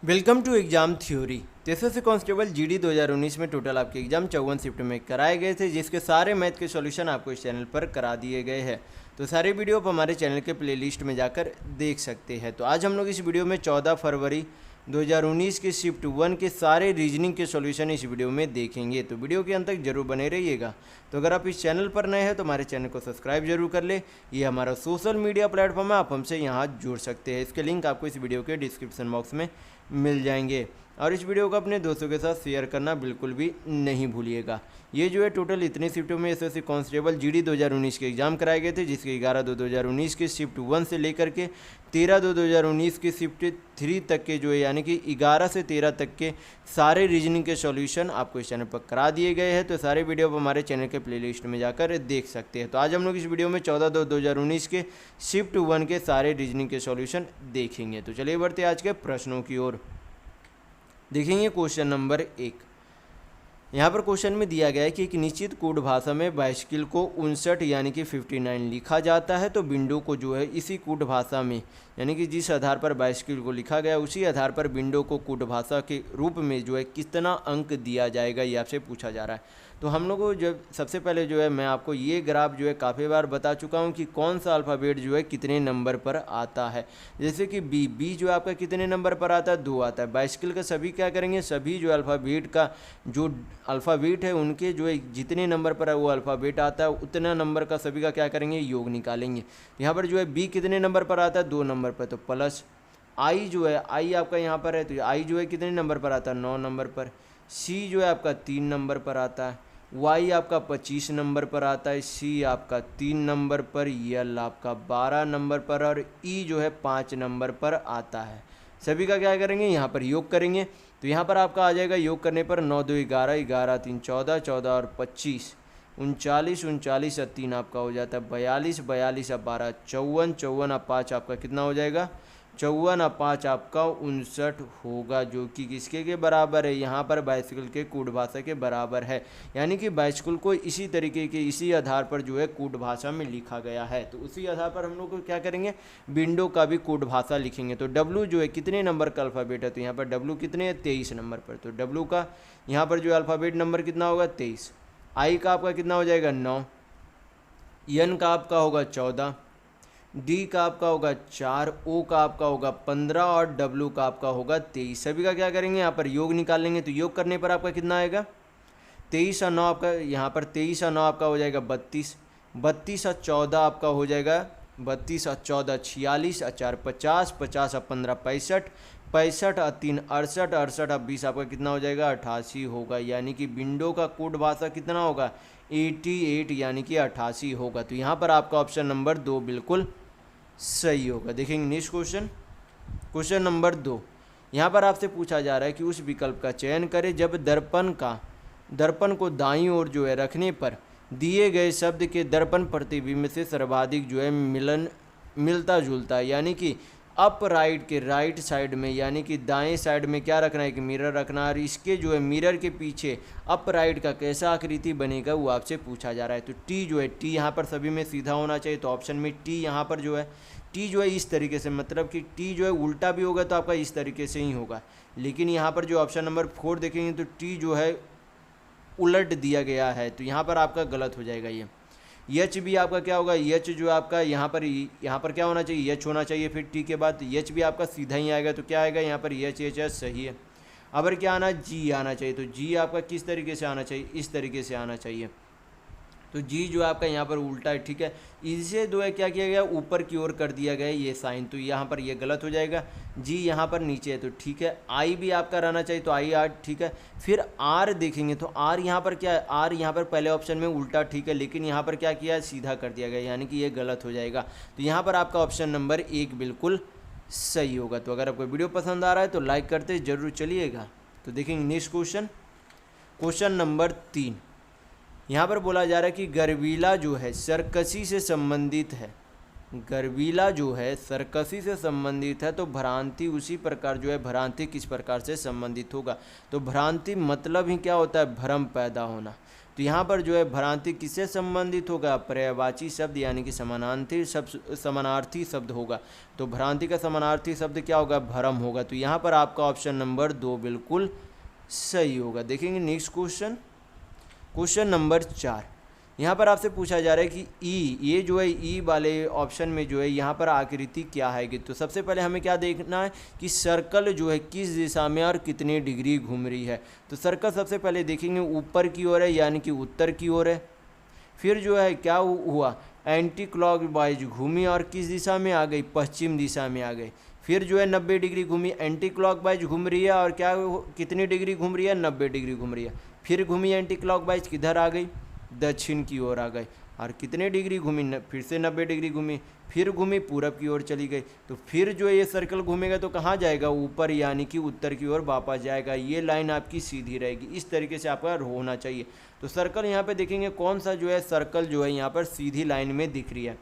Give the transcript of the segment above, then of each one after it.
Welcome to exam theory. SSC constable GD 2019 में total आपके exam 54 shift में कराए गए थे, जिसके सारे मैथ के सॉल्यूशन आपको इस चैनल पर करा दिए गए हैं। तो सारे वीडियो आप हमारे चैनल के प्लेलिस्ट में जाकर देख सकते हैं। तो आज हम लोग इस वीडियो में 14 फरवरी 2019 के शिफ्ट 1 के सारे रीजनिंग के सॉल्यूशन इस वीडियो में देखेंगे। तो वीडियो के अंत तक जरूर बने रहिएगा। तो अगर आप इस चैनल पर नए हैं तो हमारे चैनल को सब्सक्राइब जरूर कर ले। ये हमारा सोशल मीडिया प्लेटफॉर्म है, आप हमसे यहाँ जुड़ सकते हैं। इसके लिंक आपको इस वीडियो के डिस्क्रिप्शन बॉक्स में मिल जाएंगे। और इस वीडियो को अपने दोस्तों के साथ शेयर करना बिल्कुल भी नहीं भूलिएगा। ये जो है टोटल इतनी शिफ्टों में एसएससी कांस्टेबल जीडी 2019 के एग्जाम कराए गए थे, जिसके 11/2/2019 के शिफ्ट 1 से लेकर के 13/2/2019 के शिफ्ट 3 तक के जो है यानी कि 11 से 13 तक के सारे रीजनिंग के सॉल्यूशन आपको इस चैनल पर करा दिए गए हैं। तो सारे वीडियो आप हमारे चैनल के प्लेलिस्ट में जाकर देख सकते हैं। तो आज हम लोग इस वीडियो में 14/2/2019 के शिफ्ट 1 के सारे रीजनिंग के सॉल्यूशन देखेंगे। तो चलिए बढ़ते आज के प्रश्नों की ओर। देखेंगे क्वेश्चन नंबर 1। यहाँ पर क्वेश्चन में दिया गया है कि एक निश्चित कोड भाषा में बाइसिकल को 59 यानी कि 59 लिखा जाता है। तो विंडो को जो है इसी कोड भाषा में यानी कि जिस आधार पर बाइसिकल को लिखा गया उसी आधार पर विंडो को कोड भाषा के रूप में जो है कितना अंक दिया जाएगा, ये आपसे पूछा जा रहा है। तो हम लोग को जब सबसे पहले जो है मैं आपको ये ग्राफ जो है काफ़ी बार बता चुका हूँ कि कौन सा अल्फ़ाबेट जो है कितने नंबर पर आता है। जैसे कि बी जो आपका कितने नंबर पर आता है, 2 आता है। बाइसिकल का सभी क्या करेंगे, सभी जो अल्फ़ाबेट का जो अल्फ़ाबेट है उनके जो है जितने नंबर पर वो अल्फ़ाबेट आता है उतना नंबर का सभी का क्या करेंगे, योग निकालेंगे। यहाँ पर जो है बी कितने नंबर पर आता है, 2 नंबर पर, तो प्लस आई जो है आई आपका यहाँ पर है तो आई जो है कितने नंबर पर आता है, 9 नंबर पर। सी जो है आपका 3 नंबर पर आता है। वाई आपका 25 नंबर पर आता है। सी आपका 3 नंबर पर। यल आपका 12 नंबर पर और ई जो है 5 नंबर पर आता है। सभी का क्या करेंगे, यहाँ पर योग करेंगे। तो यहाँ पर आपका आ जाएगा योग करने पर 9 2 11, 11 3 14, 14 और 25 39, 39 और 3 आपका हो जाता है 42, 42 और 12 54, 54 और 5 आपका कितना हो जाएगा, 54 और 5 आपका 59 होगा, जो कि किसके के बराबर है, यहाँ पर बाइसिकल के कोड भाषा के बराबर है। यानी कि बाइसिकल को इसी तरीके के इसी आधार पर जो है कोड भाषा में लिखा गया है। तो उसी आधार पर हम लोग को क्या करेंगे, विंडो का भी कोड भाषा लिखेंगे। तो डब्लू जो है कितने नंबर का अल्फ़ाबेट है, तो यहाँ पर डब्लू कितने है, 23 नंबर पर। तो डब्लू का यहाँ पर जो अल्फ़ाबेट नंबर कितना होगा, 23। आई का आपका कितना हो जाएगा, 9। एन का आपका होगा 14। डी का आपका होगा 4। ओ का आपका होगा 15 और डब्लू का आपका होगा 23। सभी का क्या करेंगे, यहाँ पर योग निकालेंगे। तो योग करने पर आपका कितना आएगा, 23 और 9 आपका यहाँ पर 23 और 9 आपका हो जाएगा 32। 32 और 14 आपका हो जाएगा 32 और 14 46 और 4 50, 50 और 15 65, 65 और 3 68, 68 और 20 आपका कितना हो जाएगा, 88 होगा। यानी कि विंडो का कोड भाषा कितना होगा, 88 यानी कि 88 होगा। तो यहाँ पर आपका ऑप्शन नंबर 2 बिल्कुल सही होगा। देखेंगे नेक्स्ट क्वेश्चन, क्वेश्चन नंबर 2। यहाँ पर आपसे पूछा जा रहा है कि उस विकल्प का चयन करें जब दर्पण को दाईं ओर जो है रखने पर दिए गए शब्द के दर्पण प्रतिबिंब से सर्वाधिक जो है मिलता जुलता है। यानी कि अप राइट के राइट साइड में यानी कि दाएं साइड में क्या रखना है कि मिरर रखना है, और इसके जो है मिरर के पीछे अप राइट का कैसा आकृति बनेगा वो आपसे पूछा जा रहा है। तो टी जो है टी यहाँ पर सभी में सीधा होना चाहिए। तो ऑप्शन में टी यहाँ पर जो है टी जो है इस तरीके से, मतलब कि टी जो है उल्टा भी होगा तो आपका इस तरीके से ही होगा। लेकिन यहाँ पर जो ऑप्शन नंबर 4 देखेंगे तो टी जो है उलट दिया गया है, तो यहाँ पर आपका गलत हो जाएगा। ये एच भी आपका क्या होगा, एच जो आपका यहाँ पर क्या होना चाहिए, एच होना चाहिए। फिर टी के बाद एच भी आपका सीधा ही आएगा, तो क्या आएगा यहाँ पर एच एच एच सही है। अब क्या आना, जी आना चाहिए। तो जी आपका किस तरीके से आना चाहिए, इस तरीके से आना चाहिए। तो जी जो आपका यहाँ पर उल्टा है, ठीक है। इसे जो है क्या किया गया, ऊपर की ओर कर दिया गया ये साइन, तो यहाँ पर ये गलत हो जाएगा। जी यहाँ पर नीचे है तो ठीक है। आई भी आपका रहना चाहिए, तो आई आर ठीक है। फिर आर देखेंगे तो आर यहाँ पर क्या है, आर यहाँ पर पहले ऑप्शन में उल्टा ठीक है, लेकिन यहाँ पर क्या किया है, सीधा कर दिया गया, यानी कि ये गलत हो जाएगा। तो यहाँ पर आपका ऑप्शन नंबर 1 बिल्कुल सही होगा। तो अगर आपको वीडियो पसंद आ रहा है तो लाइक करते जरूर चलिएगा। तो देखेंगे नेक्स्ट क्वेश्चन, क्वेश्चन नंबर 3। यहाँ पर बोला जा रहा है कि गर्वीला जो है सर्कसी से संबंधित है। गर्वीला जो है सर्कसी से संबंधित है, तो भ्रांति उसी प्रकार जो है भ्रांति किस प्रकार से संबंधित होगा। तो भ्रांति मतलब ही क्या होता है, भ्रम पैदा होना। तो यहाँ पर जो है भ्रांति किससे संबंधित होगा, पर्यायवाची शब्द यानी कि समानार्थी शब्द होगा। तो भ्रांति का समानार्थी शब्द क्या होगा, भ्रम होगा। तो यहाँ पर आपका ऑप्शन नंबर 2 बिल्कुल सही होगा। देखेंगे नेक्स्ट क्वेश्चन, क्वेश्चन नंबर 4। यहाँ पर आपसे पूछा जा रहा है कि ई, ये जो है ई वाले ऑप्शन में जो है यहाँ पर आकृति क्या है। तो सबसे पहले हमें क्या देखना है कि सर्कल जो है किस दिशा में और कितने डिग्री घूम रही है। तो सर्कल सबसे पहले देखेंगे ऊपर की ओर है यानी कि उत्तर की ओर है। फिर जो है क्या हुआ, एंटी क्लॉकवाइज घूमी और किस दिशा में आ गई, पश्चिम दिशा में आ गई। फिर जो है 90 डिग्री घूमी, एंटी क्लॉकवाइज घूम रही है और क्या कितनी डिग्री घूम रही है, 90 डिग्री घूम रही है। फिर घूमी एंटी क्लॉकवाइज, किधर आ गई, दक्षिण की ओर आ गई। और कितने डिग्री घूमी, फिर से 90 डिग्री घूमी। फिर घूमी पूरब की ओर चली गई। तो फिर जो ये सर्कल घूमेगा तो कहाँ जाएगा, ऊपर यानी कि उत्तर की ओर वापस जाएगा। ये लाइन आपकी सीधी रहेगी। इस तरीके से आपका होना चाहिए। तो सर्कल यहाँ पे देखेंगे कौन सा जो है सर्कल जो है यहाँ पर सीधी लाइन में दिख रही है।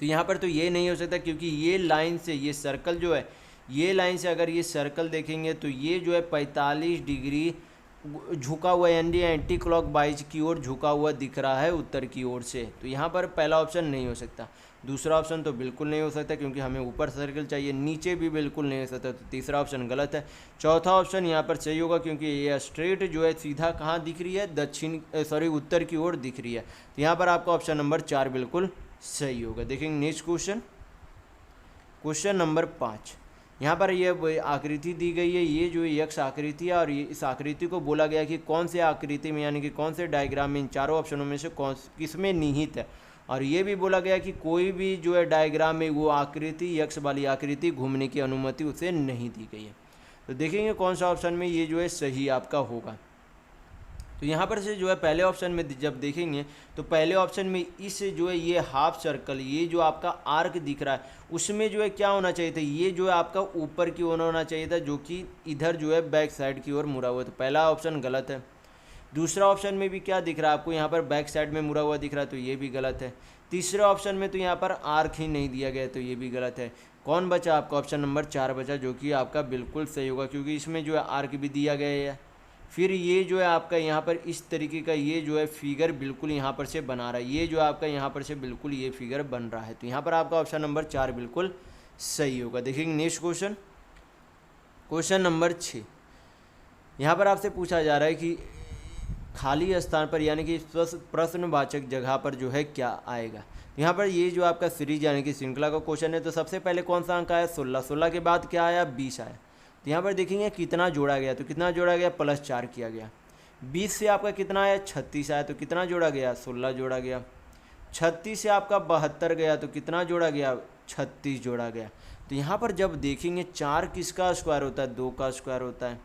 तो यहाँ पर तो ये नहीं हो सकता, क्योंकि ये लाइन से ये सर्कल जो है, ये लाइन से अगर ये सर्कल देखेंगे तो ये जो है 45 डिग्री झुका हुआ यानी एंटी क्लॉक वाइज की ओर झुका हुआ दिख रहा है उत्तर की ओर से। तो यहाँ पर पहला ऑप्शन नहीं हो सकता। दूसरा ऑप्शन तो बिल्कुल नहीं हो सकता, क्योंकि हमें ऊपर सर्कल चाहिए, नीचे भी बिल्कुल नहीं हो सकता। तो तीसरा ऑप्शन गलत है। चौथा ऑप्शन यहाँ पर सही होगा, क्योंकि ये स्ट्रेट जो है सीधा कहाँ दिख रही है, उत्तर की ओर दिख रही है। तो यहाँ पर आपका ऑप्शन नंबर 4 बिल्कुल सही होगा। देखेंगे नेक्स्ट क्वेश्चन, क्वेश्चन नंबर 5। यहाँ पर ये आकृति दी गई है, ये जो यक्ष आकृति है और ये इस आकृति को बोला गया कि कौन से आकृति में यानी कि कौन से डायग्राम में इन चारों ऑप्शनों में से किसमें निहित है। और ये भी बोला गया कि कोई भी जो है डायग्राम में वो आकृति, यक्ष वाली आकृति घूमने की अनुमति उसे नहीं दी गई है। तो देखेंगे कौन सा ऑप्शन में ये जो है सही आपका होगा। तो यहाँ पर से जो है पहले ऑप्शन में जब देखेंगे तो पहले ऑप्शन में इस जो है ये हाफ सर्कल, ये जो आपका आर्क दिख रहा है, उसमें जो है क्या होना चाहिए था, ये जो है आपका ऊपर की ओर होना चाहिए था, जो कि इधर जो है बैक साइड की ओर मुड़ा हुआ। तो पहला ऑप्शन गलत है। दूसरा ऑप्शन में भी क्या दिख रहा है आपको, यहाँ पर बैक साइड में मुड़ा हुआ दिख रहा है, तो ये भी गलत है। तीसरे ऑप्शन में तो यहाँ पर आर्क ही नहीं दिया गया, तो ये भी गलत है। कौन बचा आपका, ऑप्शन नंबर 4 बचा, जो कि आपका बिल्कुल सही होगा, क्योंकि इसमें जो है आर्क भी दिया गया है। फिर ये जो है आपका यहाँ पर इस तरीके का ये जो है फिगर बिल्कुल यहाँ पर से बना रहा है, ये जो आपका यहाँ पर से बिल्कुल ये फिगर बन रहा है। तो यहाँ पर आपका ऑप्शन नंबर 4 बिल्कुल सही होगा। देखेंगे नेक्स्ट क्वेश्चन, क्वेश्चन नंबर 6। यहाँ पर आपसे पूछा जा रहा है कि खाली स्थान पर यानी कि प्रश्नवाचक जगह पर जो है क्या आएगा। यहाँ पर ये जो आपका सीरीज यानी कि श्रृंखला का क्वेश्चन है, तो सबसे पहले कौन सा अंक आया, 16। 16 के बाद क्या आया, 20 आया। तो यहाँ पर देखेंगे कितना जोड़ा गया, तो कितना जोड़ा गया, +4 किया गया। 20 से आपका कितना आया, 36 आया, तो कितना जोड़ा गया, 16 जोड़ा गया। 36 से आपका 72 गया, तो कितना जोड़ा गया, 36 जोड़ा गया। तो यहाँ पर जब देखेंगे 4 किसका स्क्वायर होता है, 2 का स्क्वायर होता है।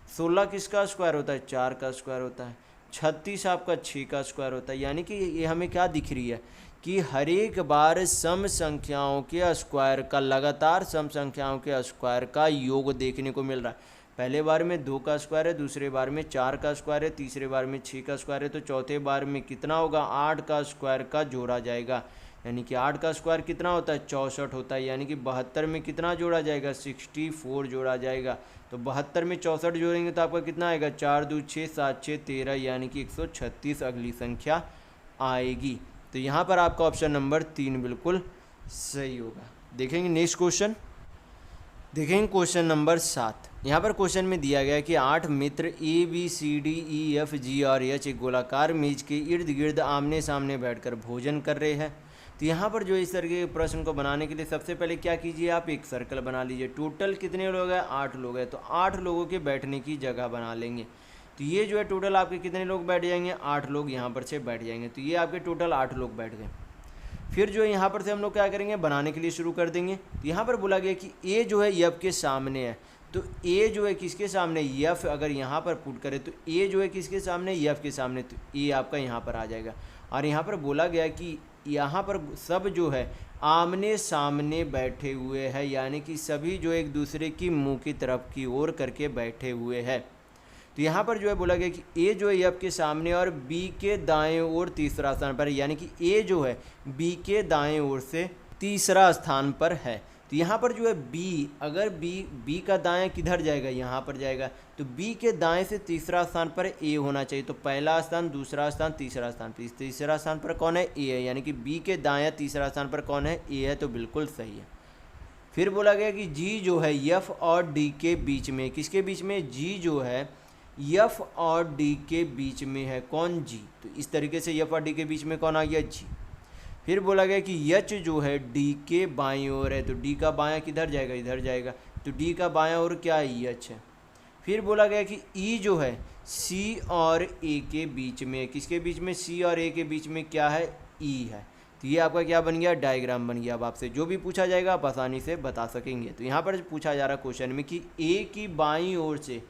16 किसका स्क्वायर होता है, 4 का स्क्वायर होता है। 36 आपका 6 का स्क्वायर होता है। यानी कि ये हमें क्या दिख रही है कि हर एक बार सम संख्याओं के स्क्वायर का, लगातार सम संख्याओं के स्क्वायर का योग देखने को मिल रहा है। पहले बार में 2 का स्क्वायर है, दूसरे बार में 4 का स्क्वायर है, तीसरे बार में 6 का स्क्वायर है, तो चौथे बार में कितना होगा, 8 का स्क्वायर का जोड़ा जाएगा। यानी कि 8 का स्क्वायर कितना होता है, 64 होता है। यानी कि 72 में कितना जोड़ा जाएगा, 64 जोड़ा जाएगा। तो 72 में 64 जोड़ेंगे तो आपका कितना आएगा, 4 2 6 7 6 13, यानी कि 136 अगली संख्या आएगी। तो यहाँ पर आपका ऑप्शन नंबर 3 बिल्कुल सही होगा। देखेंगे नेक्स्ट क्वेश्चन, देखेंगे क्वेश्चन नंबर 7। यहाँ पर क्वेश्चन में दिया गया कि 8 मित्र ABCDEFG और H एक गोलाकार मेज के इर्द गिर्द आमने सामने बैठकर भोजन कर रहे हैं। तो यहाँ पर जो इस तरह के प्रश्न को बनाने के लिए सबसे पहले क्या कीजिए, आप एक सर्कल बना लीजिए। टोटल कितने लोग हैं, 8 लोग हैं, तो 8 लोगों के बैठने की जगह बना लेंगे। तो ये जो है टोटल आपके कितने लोग बैठ जाएंगे, 8 लोग यहाँ पर से बैठ जाएंगे। तो ये आपके टोटल 8 लोग बैठ गए। फिर जो है यहाँ पर से हम लोग क्या करेंगे, बनाने के लिए शुरू कर देंगे। तो यहाँ पर बोला गया कि ए जो है एफ के सामने है, तो ए जो है किसके सामने, एफ अगर यहाँ पर पुट करें तो ए जो है किसके सामने, एफ के सामने, तो ए आपका यहाँ पर आ जाएगा। और यहाँ पर बोला गया कि यहाँ पर सब जो है आमने सामने बैठे हुए हैं, यानी कि सभी जो एक दूसरे की मुंह की तरफ की ओर करके बैठे हुए हैं। तो यहाँ पर जो है बोला गया कि ए जो है एफ के सामने और बी के दाएं ओर तीसरा स्थान पर है, यानी कि ए जो है बी के दाएं ओर से तीसरा स्थान पर है। तो यहाँ पर जो है बी, अगर बी का दाएं किधर जाएगा, यहाँ पर जाएगा, तो बी के दाएं से तीसरा स्थान पर ए होना चाहिए। तो पहला स्थान, दूसरा स्थान, तीसरा स्थान, तीसरा स्थान पर कौन है, ए है, यानी कि बी के दाएं तीसरा स्थान पर कौन है, ए है, तो बिल्कुल सही है। फिर बोला गया कि जी जो है एफ और डी के बीच में, किसके बीच में, जी जो है एफ और डी के बीच में है, कौन, जी। तो इस तरीके से एफ और डी के बीच में कौन आ गया, जी। फिर बोला गया कि एच जो है डी के बाईं ओर है, तो डी का बायां किधर जाएगा, इधर जाएगा, तो डी का बायां ओर क्या है, एच है। फिर बोला गया कि ई जो है सी और ए के बीच में, किसके बीच में, सी और ए के बीच में क्या है, ई है। तो ये आपका क्या बन गया, डायग्राम बन गया। अब आपसे जो भी पूछा जाएगा आप आसानी से बता सकेंगे। तो यहाँ पर पूछा जा रहा क्वेश्चन में कि ए की बाईं ओर से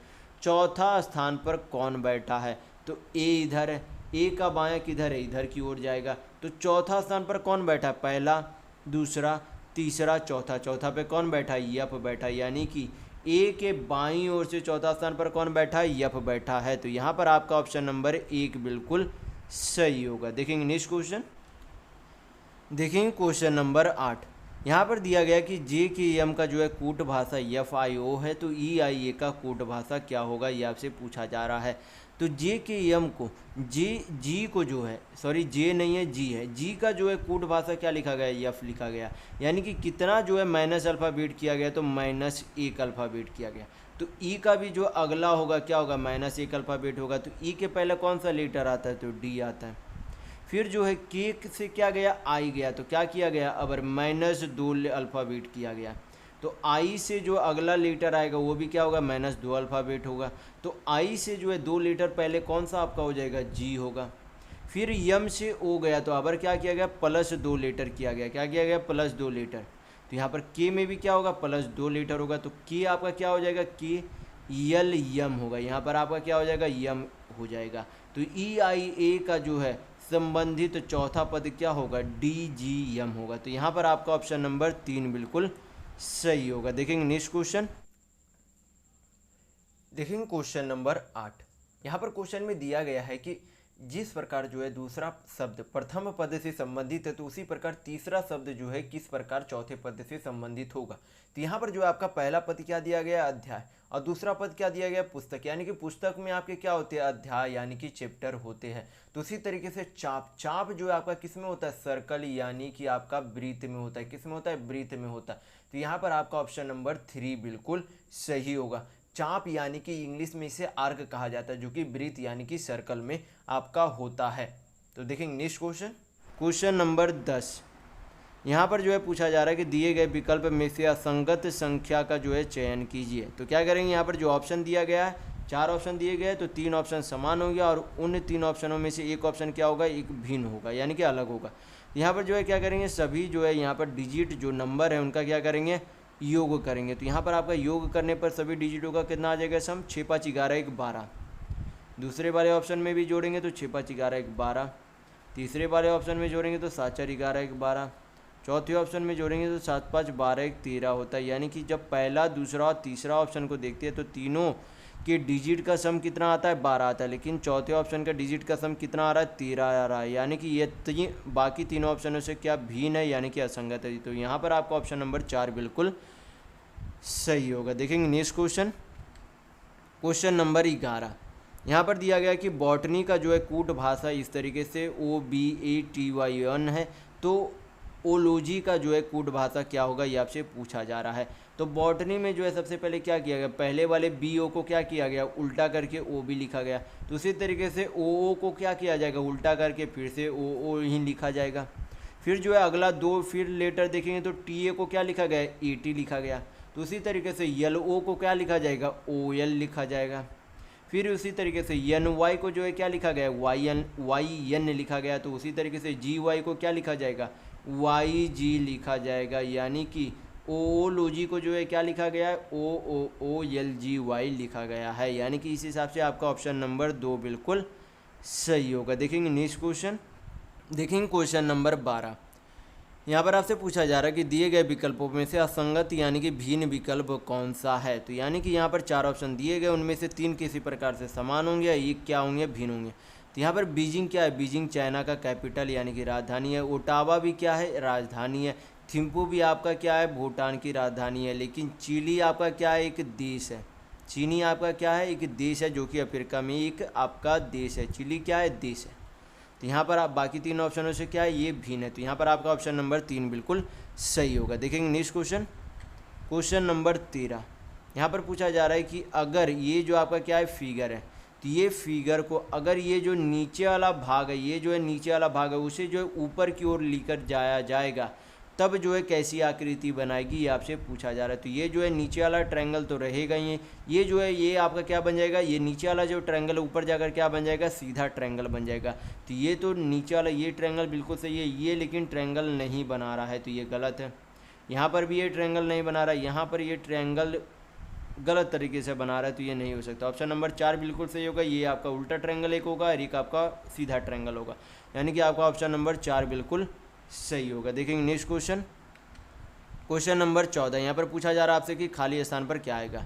चौथा स्थान पर कौन बैठा है, तो ए इधर है, ए का बायां किधर है, इधर की ओर जाएगा, तो चौथा स्थान पर कौन बैठा है, पहला, दूसरा, तीसरा, चौथा, चौथा पे कौन बैठा है, यफ बैठा है, यानी कि ए के बाईं ओर से चौथा स्थान पर कौन बैठा है, यफ बैठा है। तो यहाँ पर आपका ऑप्शन नंबर 1 बिल्कुल सही होगा। देखेंगे नेक्स्ट क्वेश्चन, देखेंगे क्वेश्चन नंबर 8। यहाँ पर दिया गया कि जे के एम का जो है कूट भाषा एफ आई ओ है, तो ई आई ए का कूट भाषा क्या होगा, ये आपसे पूछा जा रहा है। तो जे के एम को, जी को जो है, सॉरी जे नहीं है, जी है, जी का जो है कूट भाषा क्या लिखा गया, एफ लिखा गया, यानी कि कितना जो है माइनस अल्फ़ाबेट किया गया, तो -1 अल्फ़ाबेट किया गया। तो ई का भी जो अगला होगा क्या होगा, -1 अल्फ़ाबेट होगा। तो ई के पहले कौन सा लेटर आता है, तो डी आता है। फिर जो है के से क्या गया, आई गया, तो क्या किया गया, अब -2 अल्फ़ाबेट किया गया। तो आई से जो अगला लेटर आएगा वो भी क्या होगा, -2 अल्फ़ाबेट होगा। तो आई से जो है 2 लेटर पहले कौन सा आपका हो जाएगा, जी होगा। फिर यम से ओ गया, तो अब क्या किया गया, +2 लेटर किया गया, क्या किया गया, +2 लेटर। तो यहाँ पर के में भी क्या होगा, +2 लेटर होगा। तो के आपका क्या हो जाएगा, के यल यम होगा, यहाँ पर आपका क्या हो जाएगा, यम हो जाएगा। तो ई आई ए का जो है संबंधित चौथा पद क्या होगा, डी जी एम होगा। तो यहाँ पर आपका ऑप्शन नंबर 3 बिल्कुल सही होगा। देखेंगे नेक्स्ट क्वेश्चन, देखेंगे क्वेश्चन नंबर 8। यहाँ पर क्वेश्चन में दिया गया है कि जिस प्रकार जो है दूसरा शब्द प्रथम पद से संबंधित है, तो उसी प्रकार तीसरा शब्द जो है किस प्रकार चौथे पद से संबंधित होगा। तो यहाँ पर जो है आपका पहला पद क्या दिया गया, अध्याय, और दूसरा पद क्या दिया गया, पुस्तक, यानी कि पुस्तक में आपके क्या होते हैं, अध्याय यानी कि चैप्टर होते हैं। तो उसी तरीके से चाप, चाप जो है आपका किस में होता है, सर्कल, यानी कि आपका वृत्त में होता है, किस में होता है, वृत्त में होता है। तो यहाँ पर आपका ऑप्शन नंबर 3 बिल्कुल सही होगा। चाप यानी कि इंग्लिश में इसे आर्क कहा जाता है, जो कि वृत्त यानी कि सर्कल में आपका होता है। तो देखेंगे नेक्स्ट क्वेश्चन, क्वेश्चन नंबर 10। यहाँ पर जो है पूछा जा रहा है कि दिए गए विकल्प में से असंगत संख्या का जो है चयन कीजिए। तो क्या करेंगे, यहाँ पर जो ऑप्शन दिया गया है, 4 ऑप्शन दिए गए, तो 3 ऑप्शन समान हो गया, और उन 3 ऑप्शनों में से एक ऑप्शन क्या होगा, एक भिन्न होगा, यानी कि अलग होगा। यहाँ पर जो है क्या करेंगे, सभी जो है यहाँ पर डिजिट जो नंबर है उनका क्या करेंगे, योग करेंगे। तो यहाँ पर आपका योग करने पर सभी डिजिटों का कितना आ जाएगा सम, 6 5 11 1 12। दूसरे वाले ऑप्शन में भी जोड़ेंगे तो 6 5 11 1 12। तीसरे वाले ऑप्शन में जोड़ेंगे तो 7 4 11 1 12। चौथे ऑप्शन में जोड़ेंगे तो 7 5 12 1 13 होता है। यानी कि जब पहला, दूसरा और तीसरा ऑप्शन को देखते हैं तो तीनों के डिजिट का सम कितना आता है, 12 आता है, लेकिन चौथे ऑप्शन का डिजिट का सम कितना आ रहा है, 13 आ रहा है। यानी कि ये बाकी तीनों ऑप्शनों से क्या भिन्न है, यानी कि असंगत है। तो यहाँ पर आपका ऑप्शन नंबर 4 बिल्कुल सही होगा। देखेंगे नेक्स्ट क्वेश्चन, क्वेश्चन नंबर 11। यहाँ पर दिया गया कि बॉटनी का जो है कूट भाषा इस तरीके से OBATYN है, तो ओलॉजी का जो है कूट भाषा क्या होगा, ये आपसे पूछा जा रहा है। तो बॉटनी में जो है सबसे पहले क्या किया गया, पहले वाले BO को क्या किया गया, उल्टा करके OB लिखा गया। तो उसी तरीके से OO को क्या किया जाएगा, उल्टा करके फिर से OO ही लिखा जाएगा। फिर जो है अगला 2 फिर लेटर देखेंगे तो TA को क्या लिखा गया, AT लिखा गया। तो उसी तरीके से LO को क्या लिखा जाएगा, OL लिखा जाएगा। फिर उसी तरीके से NY को जो है क्या लिखा गया, YN लिखा गया। तो उसी तरीके से GY को क्या लिखा जाएगा, YG लिखा जाएगा। यानी कि ओलॉजी को जो है क्या लिखा गया है, OOLGY लिखा गया है। यानी कि इस हिसाब से आपका ऑप्शन नंबर 2 बिल्कुल सही होगा। देखेंगे नेक्स्ट क्वेश्चन, देखेंगे क्वेश्चन नंबर 12। यहाँ पर आपसे पूछा जा रहा है कि दिए गए विकल्पों में से असंगत यानी कि भिन्न विकल्प कौन सा है। तो यानी कि यहाँ पर 4 ऑप्शन दिए गए, उनमें से 3 किसी प्रकार से समान होंगे, एक क्या होंगे, भिन्न होंगे। तो यहाँ पर बीजिंग क्या है, बीजिंग चाइना का कैपिटल यानी कि राजधानी है। ओटावा भी क्या है, राजधानी है। थिम्पू भी आपका क्या है, भूटान की राजधानी है। लेकिन चिली आपका क्या है, एक देश है। चीनी आपका क्या है, एक देश है जो कि अफ्रीका में एक आपका देश है। चिली क्या है, देश है। तो यहाँ पर आप बाकी तीन ऑप्शनों से क्या है, ये भिन्न है। तो यहाँ पर आपका ऑप्शन नंबर 3 बिल्कुल सही होगा। देखेंगे नेक्स्ट क्वेश्चन, क्वेश्चन नंबर 13। यहाँ पर पूछा जा रहा है कि अगर ये जो आपका क्या है फिगर है, तो ये फिगर को अगर ये जो नीचे वाला भाग है, ये जो है नीचे वाला भाग है, उसे जो है ऊपर की ओर लेकर जाया जाएगा, तब जो है कैसी आकृति बनाएगी, ये आपसे पूछा जा रहा है। तो ये जो है नीचे वाला ट्रायंगल तो रहेगा ही, ये जो है ये आपका क्या बन जाएगा, ये नीचे वाला जो ट्रायंगल ऊपर जाकर क्या बन जाएगा, सीधा ट्रायंगल बन जाएगा। तो ये तो नीचे वाला ये ट्रायंगल बिल्कुल सही है, ये लेकिन ट्रायंगल नहीं बना रहा है, तो ये गलत है। यहाँ पर भी ये ट्रायंगल नहीं बना रहा है, यहाँ पर ये ट्रायंगल गलत तरीके से बना रहा है, तो ये नहीं हो सकता। ऑप्शन नंबर 4 बिल्कुल सही होगा। ये आपका उल्टा ट्रायंगल एक होगा और एक आपका सीधा ट्रायंगल होगा, यानी कि आपका ऑप्शन नंबर 4 बिल्कुल सही होगा। देखेंगे नेक्स्ट क्वेश्चन, क्वेश्चन नंबर 14। यहाँ पर पूछा जा रहा है आपसे कि खाली स्थान पर क्या आएगा।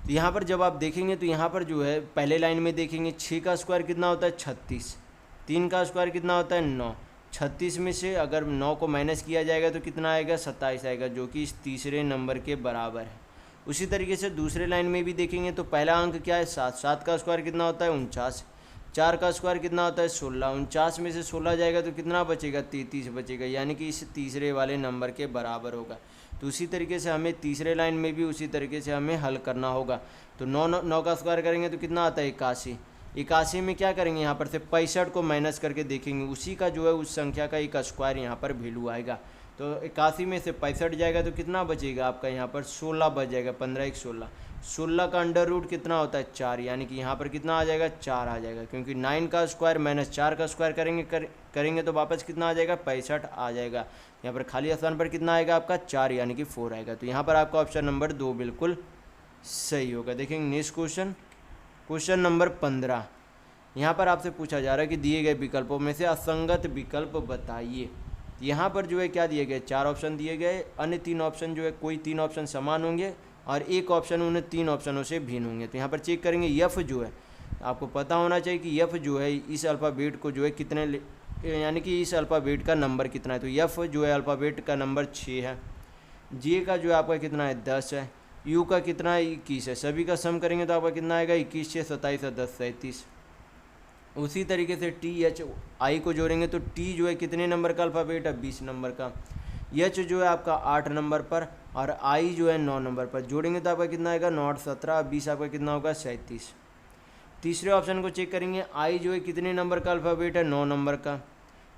तो यहाँ पर जब आप देखेंगे तो यहाँ पर जो है पहले लाइन में देखेंगे 6 का स्क्वायर कितना होता है, 36। 3 का स्क्वायर कितना होता है, 9। 36 में से अगर 9 को माइनस किया जाएगा तो कितना आएगा, 27 आएगा, जो कि इस तीसरे नंबर के बराबर है। उसी तरीके से दूसरे लाइन में भी देखेंगे तो पहला अंक क्या है, 7। 7 का स्क्वायर कितना होता है, 49। 4 का स्क्वायर कितना होता है, 16। 49 में से 16 जाएगा तो कितना बचेगा, 33 बचेगा, यानी कि इस तीसरे वाले नंबर के बराबर होगा। तो उसी तरीके से हमें तीसरे लाइन में भी उसी तरीके से हमें हल करना होगा। तो 9 का स्क्वायर करेंगे तो कितना आता है, 81। 81 में क्या करेंगे, यहाँ पर से 65 को माइनस करके देखेंगे, उसी का जो है उस संख्या का एक स्क्वायर यहाँ पर वैल्यू आएगा। तो 81 में से 65 जाएगा तो कितना बचेगा आपका, यहाँ पर 16 बच जाएगा, 15 1 16। 16 का अंडर रूट कितना होता है, 4, यानी कि यहाँ पर कितना आ जाएगा, 4 आ जाएगा, क्योंकि 9 का स्क्वायर माइनस 4 का स्क्वायर करेंगे तो वापस कितना आ जाएगा, 65 आ जाएगा। यहाँ पर खाली स्थान पर कितना आएगा आपका, 4, यानी कि 4 आएगा। तो यहाँ पर आपका ऑप्शन नंबर 2 बिल्कुल सही होगा। देखेंगे नेक्स्ट क्वेश्चन, क्वेश्चन नंबर 15। यहाँ पर आपसे पूछा जा रहा है कि दिए गए विकल्पों में से असंगत विकल्प बताइए। यहाँ पर जो है क्या दिए गए, 4 ऑप्शन दिए गए, अन्य 3 ऑप्शन जो है कोई 3 ऑप्शन समान होंगे और एक ऑप्शन उन 3 ऑप्शनों से भिन्न होंगे। तो यहाँ पर चेक करेंगे यफ जो है, आपको पता होना चाहिए कि यफ जो है इस अल्फ़ाबेट को जो है कितने, यानी कि इस अल्फ़ाबेट का नंबर कितना है। तो यफ जो है अल्फ़ाबेट का नंबर 6 है। जे का जो है आपका कितना है, 10 है। यू का कितना है, 21 है। सभी का सम करेंगे तो आपका कितना आएगा, 21 6 27 और 10 37। उसी तरीके से टी एच आई को जोड़ेंगे तो टी जो है कितने नंबर का अल्फ़ाबेट है, 20 नंबर का। एच जो है आपका 8 नंबर पर और आई जो है 9 नंबर पर। जोड़ेंगे तो आपका कितना आएगा, 9 17, 20 आपका कितना होगा, 37। तीसरे ऑप्शन को चेक करेंगे, आई जो है कितने नंबर का अल्फ़ाबेट है, 9 नंबर का।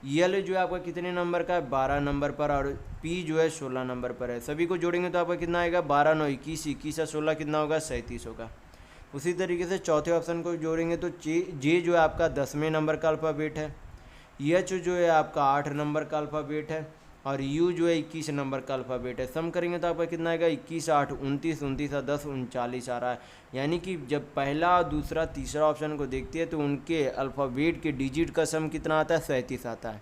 यल जो है आपका कितने नंबर का है, 12 नंबर पर और पी जो है 16 नंबर पर है। सभी को जोड़ेंगे तो आपका कितना आएगा, 12 9 21, 21 16 कितना होगा, 37 होगा। उसी तरीके से चौथे ऑप्शन को जोड़ेंगे तो जे जो है आपका 10वें नंबर का अल्फ़ाबेट है। एच जो है आपका 8 नंबर का अल्फ़ाबेट है और यू जो है 21 नंबर का अल्फ़ाबेट है। सम करेंगे तो आपका कितना आएगा, 21 8 29 29 और 10 39 आ रहा है। यानी कि जब पहला दूसरा तीसरा ऑप्शन को देखते हैं तो उनके अल्फ़ाबेट के डिजिट का सम कितना आता है, 37 आता है।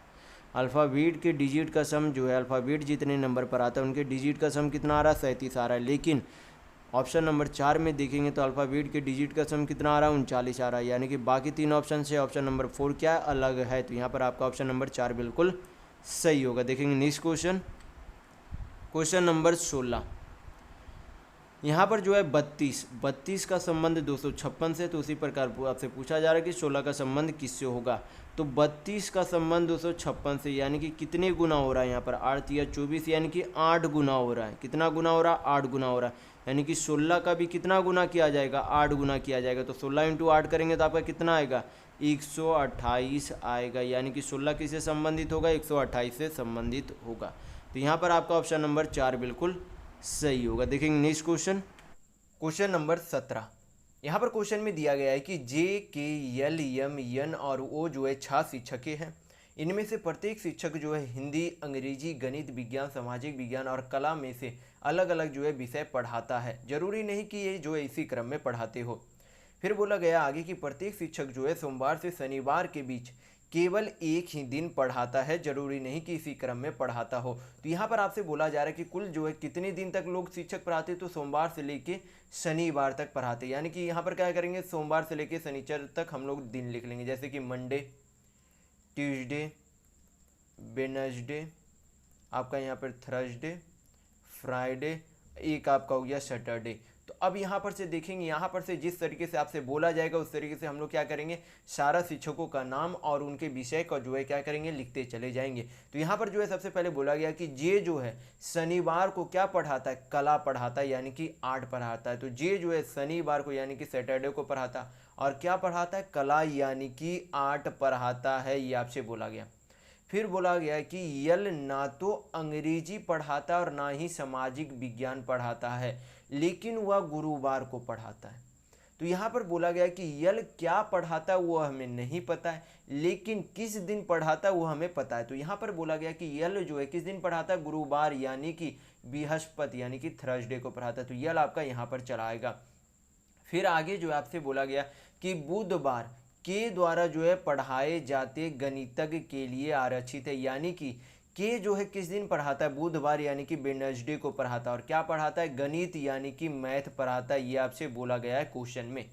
अल्फ़ाबेट के डिजिट का सम जो है, अल्फ़ाबेट जितने नंबर पर आता है उनके डिजिट का सम कितना आ रहा है, 37 आ रहा है। लेकिन ऑप्शन नंबर 4 में देखेंगे तो अल्फ़ाबेट के डिजिट का सम कितना आ रहा है, 39 आ रहा है। यानी कि बाकी 3 ऑप्शन से ऑप्शन नंबर 4 क्या अलग है। तो यहाँ पर आपका ऑप्शन नंबर 4 बिल्कुल सही होगा। देखेंगे नेक्स्ट क्वेश्चन, क्वेश्चन नंबर 16। यहाँ पर जो है 32 का संबंध 256 से, तो उसी प्रकार आपसे पूछा जा रहा है कि 16 का संबंध किससे होगा। तो 32 का संबंध 256 से, यानी कि कितने गुना हो रहा है, यहाँ पर 8 या 24, यानी कि 8 गुना हो रहा है। कितना गुना हो रहा है, 8 गुना हो रहा है। यानी कि 16 का भी कितना गुना किया जाएगा, 8 गुना किया जाएगा। तो 16 × 8 करेंगे तो आपका कितना आएगा, 128 आएगा। यानी कि 16 किससे संबंधित होगा, 128 से संबंधित होगा। तो यहाँ पर आपका ऑप्शन नंबर 4 बिल्कुल सही होगा। देखेंगे नेक्स्ट क्वेश्चन, क्वेश्चन नंबर 17। यहाँ पर क्वेश्चन में दिया गया है कि जे के एल एम एन और ओ जो है 6 शिक्षक हैं। इनमें से प्रत्येक शिक्षक जो है हिंदी, अंग्रेजी, गणित, विज्ञान, सामाजिक विज्ञान और कला में से अलग अलग जो है विषय पढ़ाता है। जरूरी नहीं कि ये जो है इसी क्रम में पढ़ाते हो। फिर बोला गया आगे कि प्रत्येक शिक्षक जो है सोमवार से शनिवार के बीच केवल एक ही दिन पढ़ाता है, जरूरी नहीं कि इसी क्रम में पढ़ाता हो। तो यहाँ पर आपसे बोला जा रहा है कि कुल जो है कितने दिन तक लोग शिक्षक पढ़ाते, तो सोमवार से लेके शनिवार तक पढ़ाते। यानी कि यहाँ पर क्या करेंगे, सोमवार से लेके शनिचर तक हम लोग दिन लिख लेंगे, जैसे कि मंडे, ट्यूसडे, वेडनेसडे, आपका यहाँ पर थर्सडे, फ्राइडे, एक आपका हो गया सैटरडे। तो अब यहाँ पर से देखेंगे, यहाँ पर से जिस तरीके से आपसे बोला जाएगा उस तरीके से हम लोग क्या करेंगे, सारा शिक्षकों का नाम और उनके विषय का जो है क्या करेंगे, लिखते चले जाएंगे। तो यहाँ पर जो है सबसे पहले बोला गया कि जे जो है शनिवार को क्या पढ़ाता है, कला पढ़ाता है यानी कि आर्ट पढ़ाता है। तो जे जो है शनिवार को यानी कि सैटरडे को पढ़ाता और क्या पढ़ाता है, कला यानी कि आर्ट पढ़ाता है, ये आपसे बोला गया। फिर बोला गया कि यल ना तो अंग्रेजी पढ़ाता और ना ही सामाजिक विज्ञान पढ़ाता है, लेकिन वह गुरुवार को पढ़ाता है। तो यहाँ पर बोला गया कि यल क्या पढ़ाता है वो हमें नहीं पता है, लेकिन किस दिन पढ़ाता है वो हमें पता है। तो यहाँ पर बोला गया कि यल जो है किस दिन पढ़ाता है, गुरुवार यानी कि बृहस्पति यानी कि थर्सडे को पढ़ाता है। तो यल आपका यहाँ पर चला आएगा। फिर आगे जो है आपसे बोला गया कि बुधवार के द्वारा जो है पढ़ाए जाते गणितज्ञ के लिए आरक्षित है, यानी कि के जो है किस दिन पढ़ाता है, बुधवार यानी कि वेडनेसडे को पढ़ाता है और क्या पढ़ाता है, गणित यानी कि मैथ पढ़ाता है, ये आपसे बोला गया है क्वेश्चन में।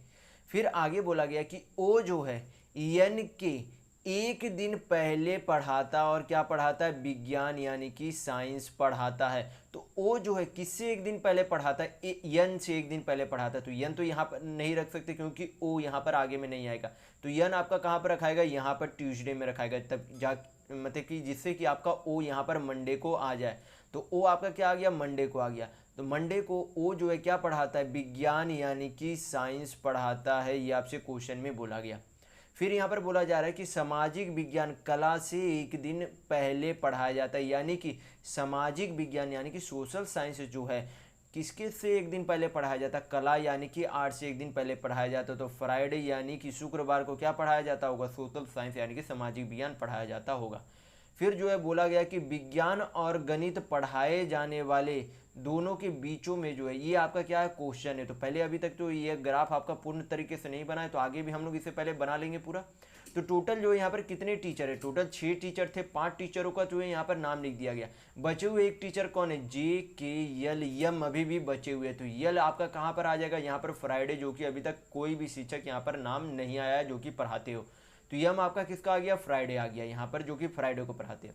फिर आगे बोला गया कि ओ जो है एन के एक दिन पहले पढ़ाता और क्या पढ़ाता है, विज्ञान यानी कि साइंस पढ़ाता है। तो ओ जो है किससे एक दिन पहले पढ़ाता है, यन से एक दिन पहले पढ़ाता है। तो यन तो यहाँ पर नहीं रख सकते क्योंकि ओ यहाँ पर आगे में नहीं आएगा। तो यन आपका कहाँ पर रखाएगा, यहाँ पर ट्यूसडे में रखाएगा, तब जा मतलब कि जिससे कि आपका ओ यहाँ पर मंडे को आ जाए। तो ओ आपका क्या आ गया, मंडे को आ गया। तो मंडे को ओ जो है क्या पढ़ाता है, विज्ञान यानी कि साइंस पढ़ाता है, ये आपसे क्वेश्चन में बोला गया। फिर यहाँ पर बोला जा रहा है कि सामाजिक विज्ञान कला से एक दिन पहले पढ़ाया जाता है, यानी कि सामाजिक विज्ञान यानी कि सोशल साइंस जो है किसके से एक दिन पहले पढ़ाया जाता है, कला यानी कि आर्ट से एक दिन पहले पढ़ाया जाता है। तो फ्राइडे यानी कि शुक्रवार को क्या पढ़ाया जाता होगा, सोशल साइंस यानी कि सामाजिक विज्ञान पढ़ाया जाता होगा। फिर जो है बोला गया कि विज्ञान और गणित पढ़ाए जाने वाले दोनों के बीचों में जो है ये आपका क्या है, क्वेश्चन है। तो पहले अभी तक तो ये ग्राफ आपका पूर्ण तरीके से नहीं बना है, तो आगे भी हम लोग इससे पहले बना लेंगे पूरा। तो टोटल जो है यहाँ पर कितने टीचर है, टोटल 6 टीचर थे, 5 टीचरों का जो है यहाँ पर नाम लिख दिया गया। बचे हुए एक टीचर कौन है, जे के यल यम अभी भी बचे हुए। तो यल आपका कहाँ पर आ जाएगा, यहाँ पर फ्राइडे, जो कि अभी तक कोई भी शिक्षक यहाँ पर नाम नहीं आया है जो कि पढ़ाते हो। तो यम आपका किसका आ गया, फ्राइडे आ गया यहाँ पर, जो कि फ्राइडे को पढ़ाते हैं।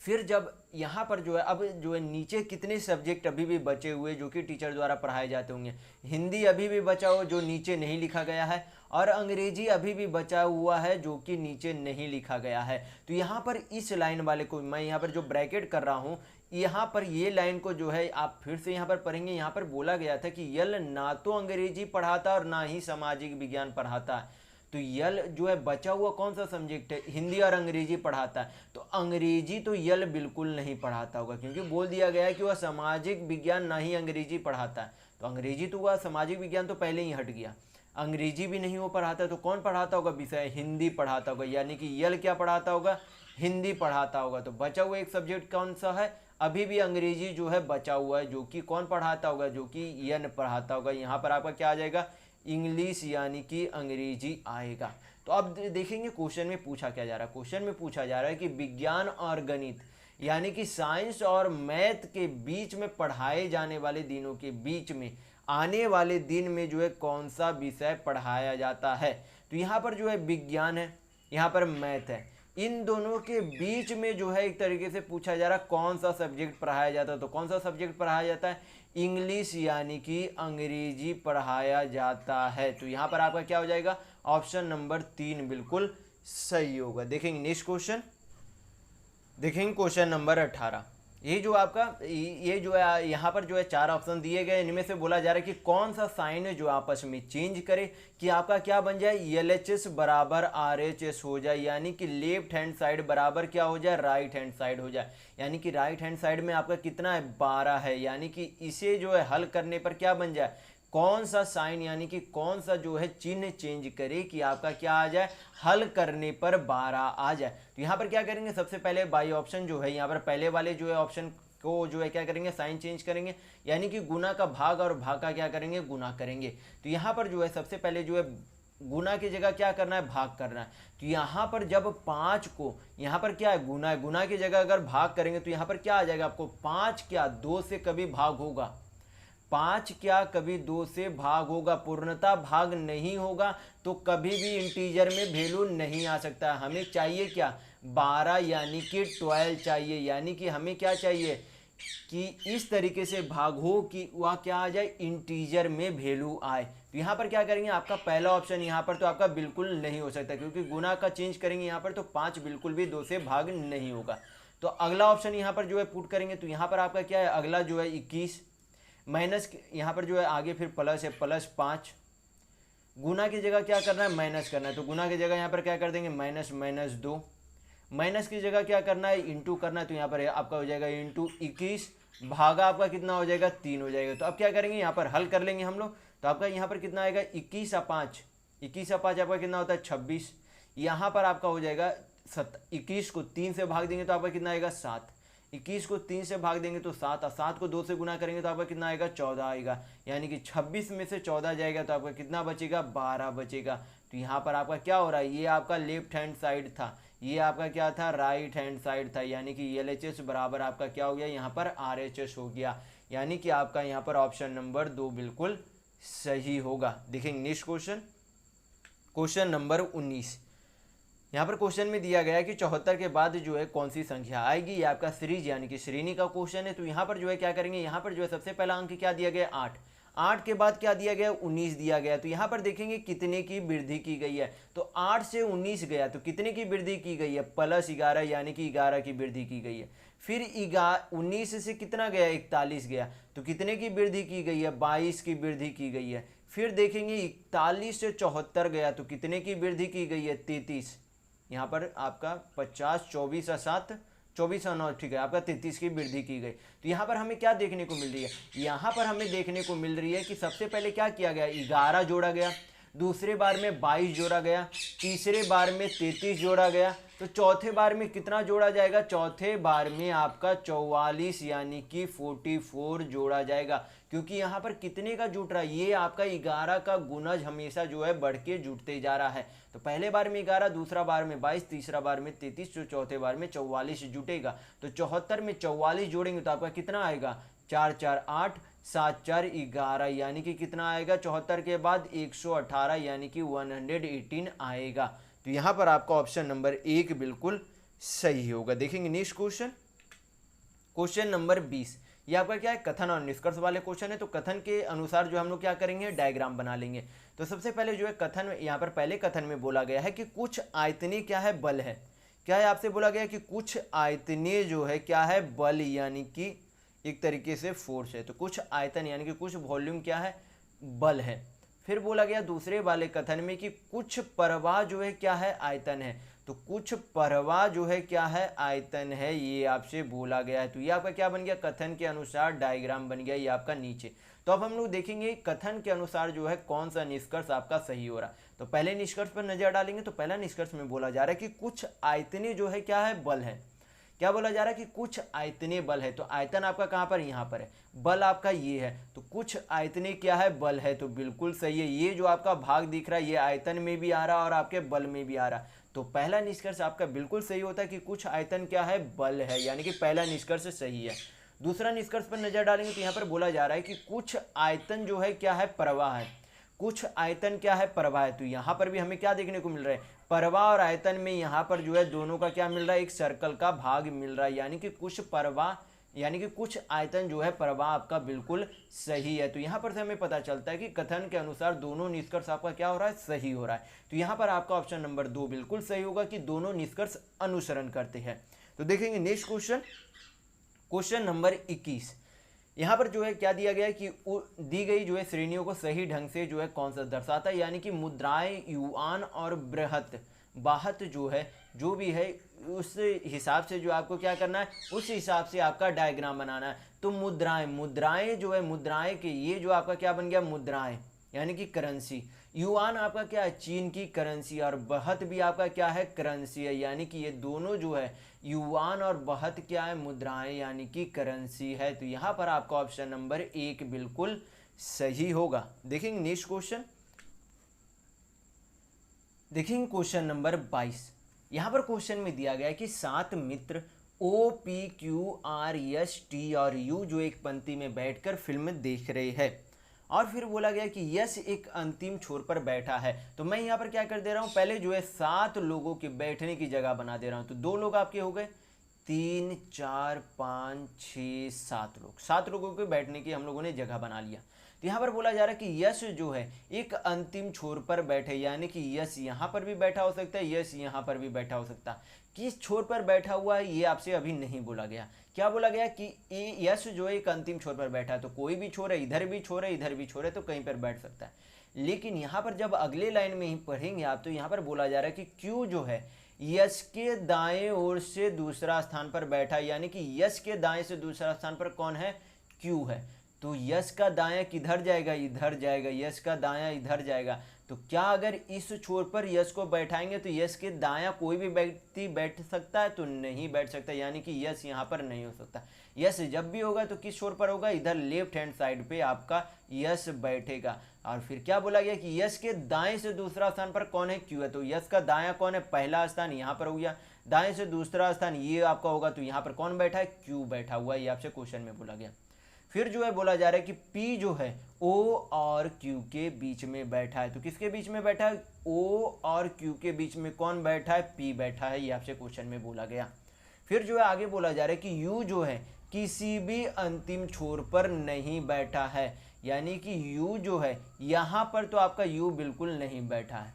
फिर जब यहाँ पर जो है अब जो है नीचे कितने सब्जेक्ट अभी भी बचे हुए जो कि टीचर द्वारा पढ़ाए जाते होंगे, हिंदी अभी भी बचा हो जो नीचे नहीं लिखा गया है, और अंग्रेजी अभी भी बचा हुआ है जो कि नीचे नहीं लिखा गया है। तो यहाँ पर इस लाइन वाले को मैं यहाँ पर जो ब्रैकेट कर रहा हूँ, यहाँ पर ये लाइन को जो है आप फिर से यहाँ पर पढ़ेंगे। यहाँ पर बोला गया था कि यल ना तो अंग्रेजी पढ़ाता और ना ही सामाजिक विज्ञान पढ़ाता है। तो यल जो है बचा हुआ कौन सा सब्जेक्ट है, हिंदी और अंग्रेजी पढ़ाता है। तो अंग्रेजी तो यल बिल्कुल नहीं पढ़ाता होगा, क्योंकि बोल दिया गया है कि वह सामाजिक विज्ञान ना ही अंग्रेजी पढ़ाता है। तो अंग्रेजी तो वह, सामाजिक विज्ञान तो पहले ही हट गया, अंग्रेजी भी नहीं वो पढ़ाता है। तो कौन पढ़ाता होगा, विषय हिंदी पढ़ाता होगा, यानी कि यल क्या पढ़ाता होगा, हिंदी पढ़ाता होगा। तो बचा हुआ एक सब्जेक्ट कौन सा है, अभी भी अंग्रेजी जो है बचा हुआ है, जो कि कौन पढ़ाता होगा, जो कि यन पढ़ाता होगा। यहाँ पर आपका क्या आ जाएगा, इंग्लिश यानी कि अंग्रेजी आएगा। तो अब देखेंगे क्वेश्चन में पूछा क्या जा रहा है। क्वेश्चन में पूछा जा रहा है कि विज्ञान और गणित यानी कि साइंस और मैथ के बीच में पढ़ाए जाने वाले दिनों के बीच में आने वाले दिन में जो है कौन सा विषय पढ़ाया जाता है। तो यहाँ पर जो है विज्ञान है, यहाँ पर मैथ है, इन दोनों के बीच में जो है एक तरीके से पूछा जा रहा है कौन सा सब्जेक्ट पढ़ाया जाता है। तो कौन सा सब्जेक्ट पढ़ाया जाता है, इंग्लिश यानी कि अंग्रेजी पढ़ाया जाता है। तो यहाँ पर आपका क्या हो जाएगा, ऑप्शन नंबर 3 बिल्कुल सही होगा। देखेंगे नेक्स्ट क्वेश्चन, देखेंगे क्वेश्चन नंबर 18। ये जो आपका ये जो है यहाँ पर जो है 4 ऑप्शन दिए गए, इनमें से बोला जा रहा है कि कौन सा साइन है जो आपस में चेंज करे कि आपका क्या बन जाए, LHS बराबर RHS हो जाए, यानी कि लेफ्ट हैंड साइड बराबर क्या हो जाए, राइट हैंड साइड हो जाए। यानी कि राइट हैंड साइड में आपका कितना है, 12 है, यानी कि इसे जो है हल करने पर क्या बन जाए, कौन सा साइन यानी कि कौन सा जो है चिन्ह चेंज करे कि आपका क्या आ जाए, हल करने पर 12 आ जाए। तो यहाँ पर क्या करेंगे, सबसे पहले बाई ऑप्शन जो है यहाँ पर पहले वाले जो है ऑप्शन को जो है क्या करेंगे, साइन चेंज करेंगे, यानी कि गुना का भाग और भाग का क्या करेंगे, गुना करेंगे। तो यहाँ पर जो है सबसे पहले जो है गुना की जगह क्या करना है, भाग करना है। तो यहाँ पर जब 5 को यहाँ पर क्या है, गुना है, गुना की जगह अगर भाग करेंगे तो यहाँ पर क्या आ जाएगा आपको, 5 क्या 2 से कभी भाग होगा, 5 क्या कभी 2 से भाग होगा, पूर्णता भाग नहीं होगा तो कभी भी इंटीजर में वैल्यू नहीं आ सकता है। हमें चाहिए क्या, 12 यानी कि 12 चाहिए, यानी कि हमें क्या चाहिए कि इस तरीके से भाग हो कि वह क्या आ जाए, इंटीजर में वैल्यू आए। तो यहाँ पर क्या करेंगे, आपका पहला ऑप्शन यहाँ पर तो आपका बिल्कुल नहीं हो सकता, क्योंकि गुना का चेंज करेंगे यहाँ पर तो 5 बिल्कुल भी 2 से भाग नहीं होगा। तो अगला ऑप्शन यहाँ पर जो है पुट करेंगे, तो यहाँ पर आपका क्या है, अगला जो है 21 माइनस, यहाँ पर जो है आगे फिर प्लस है, +5 गुना की जगह क्या करना है, माइनस करना है। तो गुना की जगह यहाँ पर क्या कर देंगे, -2, माइनस की जगह क्या करना है, इंटू करना है। तो यहाँ पर आपका हो जाएगा इंटू 21 भागा आपका कितना हो जाएगा, 3 हो जाएगा। तो अब क्या करेंगे, यहाँ पर हल कर लेंगे हम लोग। तो आपका यहाँ पर कितना आएगा, 21 और 5, 21 और 5 आपका कितना होता है 26। यहाँ पर आपका हो जाएगा 21 को 3 से भाग देंगे तो आपका कितना आएगा 7, 21 को 3 से भाग देंगे तो 7, और 7 को 2 से गुना करेंगे तो आपका कितना आएगा 14 आएगा, यानी कि 26 में से 14 जाएगा तो आपका कितना बचेगा, 12 बचेगा। तो यहाँ पर आपका क्या हो रहा है, ये आपका लेफ्ट हैंड साइड था, ये आपका क्या था, राइट हैंड साइड था, यानी कि LHS बराबर आपका क्या हो गया, यहाँ पर RHS हो गया, यानी कि आपका यहाँ पर ऑप्शन नंबर 2 बिल्कुल सही होगा। देखेंगे नेक्स्ट क्वेश्चन, क्वेश्चन नंबर 19। यहाँ पर क्वेश्चन में दिया गया है कि 74 के बाद जो है कौन सी संख्या आएगी, ये आपका सीरीज यानी कि श्रेणी का क्वेश्चन है। तो यहाँ पर जो है क्या करेंगे, यहाँ पर जो है सबसे पहला अंक क्या दिया गया, 8, 8 के बाद क्या दिया गया, 19 दिया गया। तो यहाँ पर देखेंगे कितने की वृद्धि की गई है, तो 8 से 19 गया तो कितने की वृद्धि की गई है, +11 यानी कि 11 की वृद्धि की गई है। फिर 19 से कितना गया, 41 गया तो कितने की वृद्धि की गई है, 22 की वृद्धि की गई है। फिर देखेंगे 41 से 74 गया तो कितने की वृद्धि की गई है, 33। यहाँ पर आपका 50, 24 और 7, 24 और 9, ठीक है, आपका 33 की वृद्धि की गई। तो यहाँ पर हमें क्या देखने को मिल रही है, यहाँ पर हमें देखने को मिल रही है कि सबसे पहले क्या किया गया, 11 जोड़ा गया, दूसरे बार में 22 जोड़ा गया, तीसरे बार में 33 जोड़ा गया, तो चौथे बार में कितना जोड़ा जाएगा, चौथे बार में आपका 44 यानी कि 44 जोड़ा जाएगा, क्योंकि यहाँ पर कितने का जुट रहा है, ये आपका 11 का गुणज हमेशा जो है बढ़ के जुटते जा रहा है। तो पहले बार में 11, दूसरा बार में 22, तीसरा बार में 33, तो चौथे बार में 44 जुटेगा। तो 74 में 44 जोड़ेंगे तो आपका कितना आएगा, 4 4 8, 7 4 11, यानी कि कितना आएगा, 74 के बाद 118 यानी कि 118 आएगा। तो यहाँ पर आपका ऑप्शन नंबर 1 बिल्कुल सही होगा। देखेंगे नेक्स्ट क्वेश्चन, क्वेश्चन नंबर 20। ये आपका क्या है, कथन और निष्कर्ष वाले क्वेश्चन है। तो कथन के अनुसार जो हम लोग क्या करेंगे, डायग्राम बना लेंगे। तो सबसे पहले जो है कथन, यहाँ पर पहले कथन में बोला गया है कि कुछ आयतनीय क्या है, बल है। क्या है, आपसे बोला गया है कि कुछ आयतनीय जो है क्या है, बल यानी कि एक तरीके से फोर्स है। तो कुछ आयतन यानी कि कुछ वॉल्यूम क्या है, बल है। फिर बोला गया दूसरे वाले कथन में कि कुछ प्रवाह जो है क्या है, आयतन है। तो कुछ प्रवाह जो है क्या है, आयतन है, ये आपसे बोला गया है। तो ये आपका क्या बन गया, कथन के अनुसार डायग्राम बन गया, ये आपका नीचे। तो अब हम लोग देखेंगे कथन के अनुसार जो है कौन सा निष्कर्ष आपका सही हो रहा है। तो पहले निष्कर्ष पर नजर डालेंगे। तो पहला निष्कर्ष में बोला जा रहा है कि कुछ आयतनीय जो है क्या है, बल है। क्या बोला जा रहा है कि कुछ आयतनीय बल है। तो आयतन आपका कहाँ पर, यहाँ पर है, बल आपका ये है। तो कुछ आयतनीय क्या है, बल है। तो बिल्कुल सही है, ये जो आपका भाग दिख रहा है ये आयतन में भी आ रहा है और आपके बल में भी आ रहा है। तो पहला निष्कर्ष आपका बिल्कुल सही होता है कि कुछ आयतन क्या है, बल है, यानी कि पहला निष्कर्ष सही है। दूसरा निष्कर्ष पर नजर डालेंगे तो यहाँ पर बोला जा रहा है कि कुछ आयतन जो है क्या है, प्रवाह है। कुछ आयतन क्या है, प्रवाह है। तो यहाँ पर भी हमें क्या देखने को मिल रहा है, प्रवाह और आयतन में यहाँ पर जो है दोनों का क्या मिल रहा है, एक सर्कल का भाग मिल रहा है, यानी कि कुछ प्रवाह यानी कि कुछ आयतन जो है प्रवाह आपका बिल्कुल सही है। तो यहाँ पर से हमें पता चलता है कि कथन के अनुसार दोनों निष्कर्ष आपका क्या हो रहा है, सही हो रहा है। तो यहाँ पर आपका ऑप्शन नंबर 2 बिल्कुल सही होगा कि दोनों निष्कर्ष अनुसरण करते हैं। तो देखेंगे नेक्स्ट क्वेश्चन, क्वेश्चन नंबर 21। यहाँ पर जो है क्या दिया गया है कि दी गई जो है श्रेणियों को सही ढंग से जो है कौन सा दर्शाता है, यानी कि मुद्राएं, युआन और बृहत बाहत जो है, जो भी है उस हिसाब से जो आपको क्या करना है, उस हिसाब से आपका डायग्राम बनाना है। तो मुद्राएं जो है, मुद्राएं के ये जो आपका क्या बन गया, मुद्राएं यानी कि करेंसी। युआन आपका क्या है, चीन की करेंसी, और बहत भी आपका क्या है, करेंसी है, यानी कि ये दोनों जो है युआन और बहत क्या है, मुद्राएं यानी कि करेंसी है। तो यहाँ पर आपका ऑप्शन नंबर 1 बिल्कुल सही होगा। देखेंगे नेक्स्ट क्वेश्चन, देखेंगे क्वेश्चन नंबर 22। यहाँ पर क्वेश्चन में दिया गया है कि 7 मित्र OPQRST और U जो एक पंक्ति में बैठकर फिल्म देख रहे हैं और फिर बोला गया कि यश एक अंतिम छोर पर बैठा है। तो मैं यहाँ पर क्या कर दे रहा हूँ, पहले जो है 7 लोगों के बैठने की जगह बना दे रहा हूँ। तो 2 लोग आपके हो गए, 3 4 5 6 7 लोग, 7 लोगों के बैठने की हम लोगों ने जगह बना लिया। तो यहाँ पर बोला जा रहा है कि यश जो है एक अंतिम छोर पर बैठे, यानी कि यश यहाँ पर भी बैठा हो सकता है, यश यहाँ पर भी बैठा हो सकता है। किस छोर पर बैठा हुआ है ये आपसे अभी नहीं बोला गया। क्या बोला गया कि यश जो है एक अंतिम छोर पर बैठा है। तो कोई भी छोर है, इधर भी छोर है, इधर भी छोर है, तो कहीं पर बैठ सकता है। लेकिन यहाँ पर जब अगले लाइन में ही पढ़ेंगे आप, तो यहाँ पर बोला जा रहा है कि क्यू जो है यश के दाएं ओर से दूसरा स्थान पर बैठा है, यानी कि यश के दाएं से दूसरा स्थान पर कौन है, क्यू है। तो यश का दायां किधर जाएगा, इधर जाएगा, यश का दायां इधर जाएगा। तो क्या अगर इस छोर पर यश को बैठाएंगे तो यश के दायां कोई भी व्यक्ति बैठ सकता है, तो नहीं बैठ सकता, यानी कि यश यहाँ पर नहीं हो सकता। यश जब भी होगा तो किस छोर पर होगा, इधर लेफ्ट हैंड साइड पे आपका यश बैठेगा। और फिर क्या बोला गया कि यश के दाएं से दूसरा स्थान पर कौन है, क्यू है। तो यश का दायां कौन है, पहला स्थान यहाँ पर हो गया, दाएं से दूसरा स्थान ये आपका होगा, तो यहाँ पर कौन बैठा है, क्यू बैठा हुआ है, ये आपसे क्वेश्चन में बोला गया। फिर जो है बोला जा रहा है कि P जो है O और Q के बीच में बैठा है। तो किसके बीच में बैठा है, O और Q के बीच में कौन बैठा है, P बैठा है, ये आपसे क्वेश्चन में बोला गया। फिर जो है आगे बोला जा रहा है कि U जो है किसी भी अंतिम छोर पर नहीं बैठा है, यानी कि U जो है यहाँ पर तो आपका U बिल्कुल नहीं बैठा है।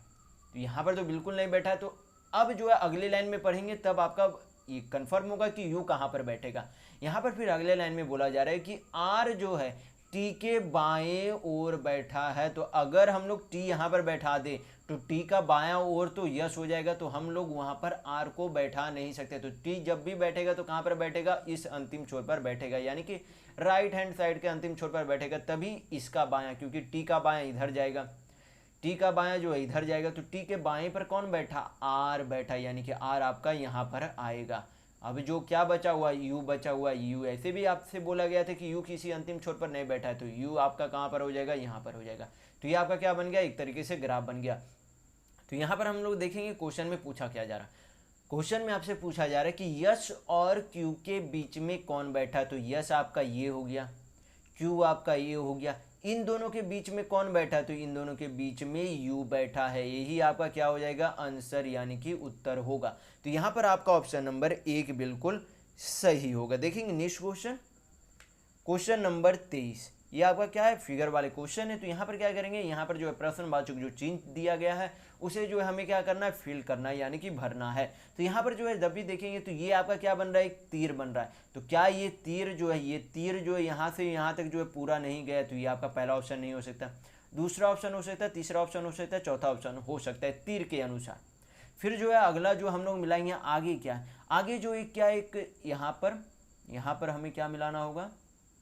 तो यहाँ पर तो बिल्कुल नहीं बैठा है। तो अब जो है अगले लाइन में पढ़ेंगे तब आपका ये कंफर्म होगा कि यू कहाँ पर बैठेगा। यहाँ पर फिर अगले लाइन में बोला जा रहा है कि आर जो है टी के बाएं ओर बैठा है। तो अगर हम लोग टी यहाँ पर बैठा दे तो टी का बायां ओर तो यश हो जाएगा, तो हम लोग वहाँ पर आर को बैठा नहीं सकते। तो टी जब भी बैठेगा तो कहाँ पर बैठेगा, इस अंतिम छोर पर बैठेगा, यानी कि राइट हैंड साइड के अंतिम छोर पर बैठेगा, तभी इसका बायां, क्योंकि टी का बायां इधर जाएगा, टी का बायां जो है इधर जाएगा। तो टी के बाएं पर कौन बैठा, आर बैठा, यानी कि आर आपका यहाँ पर आएगा। अब जो क्या बचा हुआ, यू बचा हुआ, यू ऐसे भी आपसे बोला गया था कि यू किसी अंतिम छोर पर नहीं बैठा है, तो यू आपका कहाँ पर हो जाएगा, यहाँ पर हो जाएगा। तो ये आपका क्या बन गया, एक तरीके से ग्राफ बन गया। तो यहाँ पर हम लोग देखेंगे क्वेश्चन में पूछा क्या जा रहा है। क्वेश्चन में आपसे पूछा जा रहा है कि यश और क्यू के बीच में कौन बैठा। तो यश आपका ये हो गया, क्यू आपका ये हो गया, इन दोनों के बीच में कौन बैठा, तो इन दोनों के बीच में यू बैठा है। यही आपका क्या हो जाएगा, आंसर यानी कि उत्तर होगा। तो यहाँ पर आपका ऑप्शन नंबर 1 बिल्कुल सही होगा। देखेंगे नेक्स्ट क्वेश्चन, क्वेश्चन नंबर 23। ये आपका क्या है, फिगर वाले क्वेश्चन है। तो यहाँ पर क्या करेंगे, यहाँ पर जो है प्रश्नवाचक जो चिन्ह दिया गया है उसे जो है हमें क्या करना है, फिल करना है, यानी कि भरना है। तो यहाँ पर जो है जब भी देखेंगे तो ये आपका क्या बन रहा है, एक तीर बन रहा है। तो क्या ये तीर जो है, ये तीर जो है यहाँ से यहाँ तक जो है पूरा नहीं गया, तो ये आपका पहला ऑप्शन नहीं हो सकता, दूसरा ऑप्शन हो सकता है, तीसरा ऑप्शन हो सकता है, चौथा ऑप्शन हो सकता है तीर के अनुसार। फिर जो है अगला जो हम लोग मिलाएंगे, आगे क्या है, आगे जो एक क्या, एक यहाँ पर हमें क्या मिलाना होगा,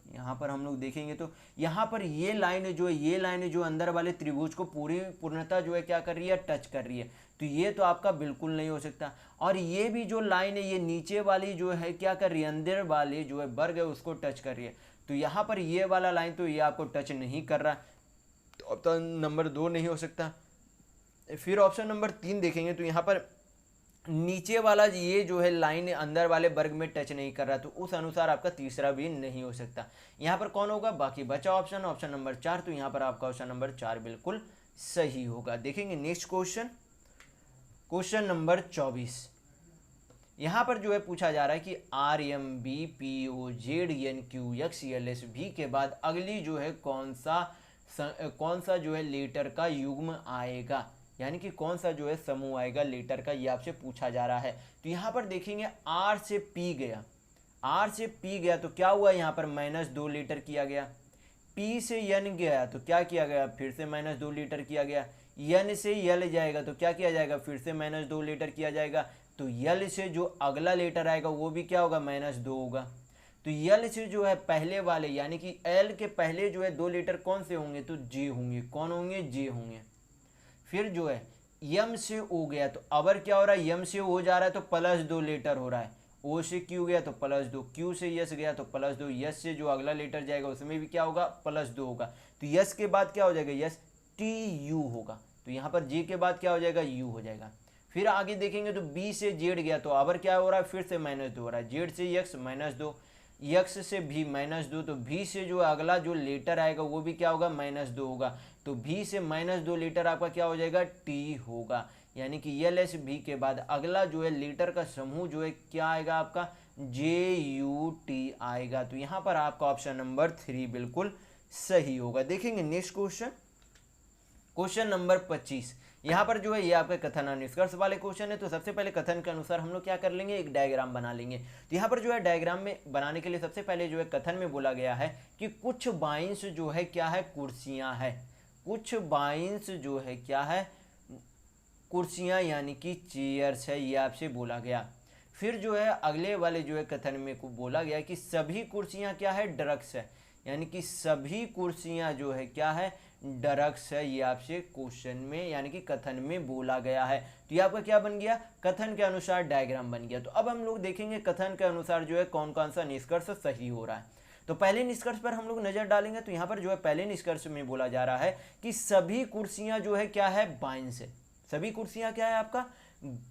यहाँ पर हम लोग देखेंगे तो यहाँ पर ये लाइन जो है, ये लाइन जो अंदर वाले त्रिभुज को पूर्णतः जो है क्या कर रही है, टच कर रही है। तो ये तो आपका बिल्कुल नहीं हो सकता। और ये भी जो लाइन है ये नीचे वाली जो है क्या कर रही है, अंदर वाले जो है वर्ग है उसको टच कर रही है। तो यहाँ पर ये वाला लाइन तो ये आपको टच नहीं कर रहा, तो ऑप्शन नंबर 2 नहीं हो सकता। फिर ऑप्शन नंबर 3 देखेंगे तो यहाँ पर नीचे वाला ये जो है लाइन अंदर वाले वर्ग में टच नहीं कर रहा, तो उस अनुसार आपका तीसरा भी नहीं हो सकता। यहाँ पर कौन होगा, बाकी बचा ऑप्शन, ऑप्शन नंबर 4। तो यहाँ पर आपका ऑप्शन नंबर 4 बिल्कुल सही होगा। देखेंगे नेक्स्ट क्वेश्चन, क्वेश्चन नंबर 24। यहाँ पर जो है पूछा जा रहा है कि R M B P O Z N Q X L S भी के बाद अगली जो है कौन सा जो है लेटर का युग्म आएगा, यानी कि कौन सा जो है समूह आएगा लेटर का, ये आपसे पूछा जा रहा है। तो यहाँ पर देखेंगे आर से पी गया, आर से पी गया तो क्या हुआ, यहाँ पर -2 लीटर किया गया। पी से यन गया तो क्या किया गया, फिर से -2 लीटर किया गया। यन से यल जाएगा तो क्या किया जाएगा, फिर से -2 लीटर किया जाएगा। तो यल से जो अगला लेटर आएगा वो भी क्या होगा, -2 होगा। तो यल से जो है पहले वाले, यानी कि एल के पहले जो है 2 लीटर कौन से होंगे, तो जे होंगे। कौन होंगे, जे होंगे। फिर जो है यम से ओ गया तो अबर क्या हो रहा है, यम से ओ जा रहा है तो +2 लीटर हो रहा है। ओ से क्यू गया तो +2, क्यू से यस गया तो +2, यस से जो अगला लेटर जाएगा उसमें भी क्या होगा, +2 होगा। तो यस के बाद क्या हो जाएगा, यस टी यू होगा। तो यहाँ पर जे के बाद क्या हो जाएगा, यू हो जाएगा। फिर आगे देखेंगे तो बी से जेड गया तो अबर क्या हो रहा है, फिर से -2 हो रहा है। जेड से यक्स -2, यक्स से भी -2, तो भी से जो अगला जो लेटर आएगा वो भी क्या होगा, -2 होगा। तो भी से -2 लेटर आपका क्या हो जाएगा, टी होगा। यानी कि यल एस भी के बाद अगला जो है लेटर का समूह जो है क्या आएगा आपका, JUT आएगा। तो यहाँ पर आपका ऑप्शन नंबर 3 बिल्कुल सही होगा। देखेंगे नेक्स्ट क्वेश्चन, क्वेश्चन नंबर 25। यहाँ पर जो है ये आपका कथन और निष्कर्ष वाले क्वेश्चन है। तो सबसे पहले कथन के अनुसार हम लोग क्या कर लेंगे, एक डायग्राम बना लेंगे। तो यहाँ पर जो है डायग्राम में बनाने के लिए सबसे पहले जो है कथन में बोला गया है कि कुछ बाइंस जो है क्या है, कुर्सियाँ है। कुछ बाइंस जो है क्या है, कुर्सियाँ यानी कि चेयर्स है, ये आपसे बोला गया। फिर जो है अगले वाले जो है कथन में को बोला गया कि सभी कुर्सियाँ क्या है, ड्रग्स है। यानी कि सभी कुर्सियाँ जो है क्या है, ड्रग्स है। ये आपसे क्वेश्चन में यानी कि कथन में बोला गया है। तो ये आपका क्या बन गया, कथन के अनुसार डायग्राम बन गया। तो अब हम लोग देखेंगे कथन के अनुसार जो है कौन कौन सा निष्कर्ष सही हो रहा है। तो पहले निष्कर्ष पर हम लोग नजर डालेंगे। तो यहाँ पर जो है पहले निष्कर्ष में बोला जा रहा है कि सभी कुर्सियाँ जो है क्या है, बाइंस है। सभी कुर्सियाँ क्या है आपका,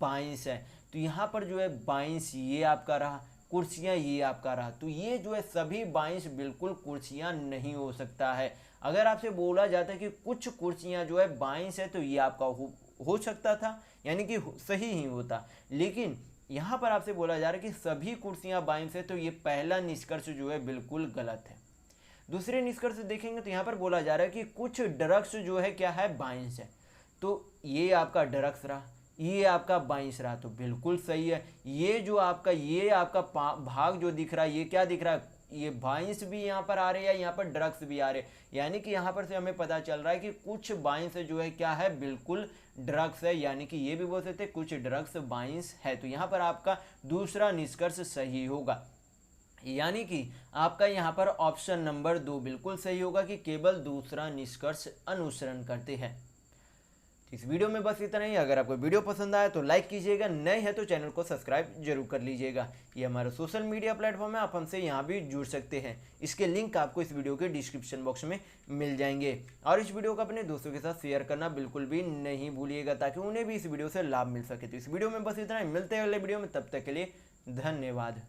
बाइंस है। तो यहाँ पर जो है बाइंस ये आपका रहा, कुर्सियाँ ये आपका रहा। तो ये जो है सभी बाइंस बिल्कुल कुर्सियाँ नहीं हो सकता है। अगर आपसे बोला जाता है कि कुछ कुर्सियाँ जो है बाइंस है तो ये आपका हो सकता था, यानी कि सही ही होता। लेकिन यहाँ पर आपसे बोला जा रहा है कि सभी कुर्सियाँ बाइंस है, तो ये पहला निष्कर्ष जो है बिल्कुल गलत है। दूसरे निष्कर्ष देखेंगे तो यहाँ पर बोला जा रहा है कि कुछ ड्रग्स जो है क्या है, बाइंस है। तो ये आपका ड्रग्स रहा, ये आपका बाइंस रहा, तो बिल्कुल सही है। ये जो आपका ये आपका भाग जो दिख रहा है ये क्या दिख रहा है, ये बाइंस भी यहाँ पर आ रहे हैं, यहाँ पर ड्रग्स भी आ रहे हैं। यानी कि यहाँ पर से हमें पता चल रहा है कि कुछ बाइंस जो है क्या है, बिल्कुल ड्रग्स है। यानी कि ये भी बोल सकते हैं कुछ ड्रग्स बाइंस है। तो यहाँ पर आपका दूसरा निष्कर्ष सही होगा। यानी कि आपका यहाँ पर ऑप्शन नंबर 2 बिल्कुल सही होगा कि केवल दूसरा निष्कर्ष अनुसरण करते हैं। इस वीडियो में बस इतना ही। अगर आपको वीडियो पसंद आया तो लाइक कीजिएगा, नए हैं तो चैनल को सब्सक्राइब जरूर कर लीजिएगा। ये हमारा सोशल मीडिया प्लेटफॉर्म है, आप हमसे यहाँ भी जुड़ सकते हैं। इसके लिंक आपको इस वीडियो के डिस्क्रिप्शन बॉक्स में मिल जाएंगे। और इस वीडियो को अपने दोस्तों के साथ शेयर करना बिल्कुल भी नहीं भूलिएगा ताकि उन्हें भी इस वीडियो से लाभ मिल सके। तो इस वीडियो में बस इतना ही, मिलते हैं अगले वीडियो में, तब तक के लिए धन्यवाद।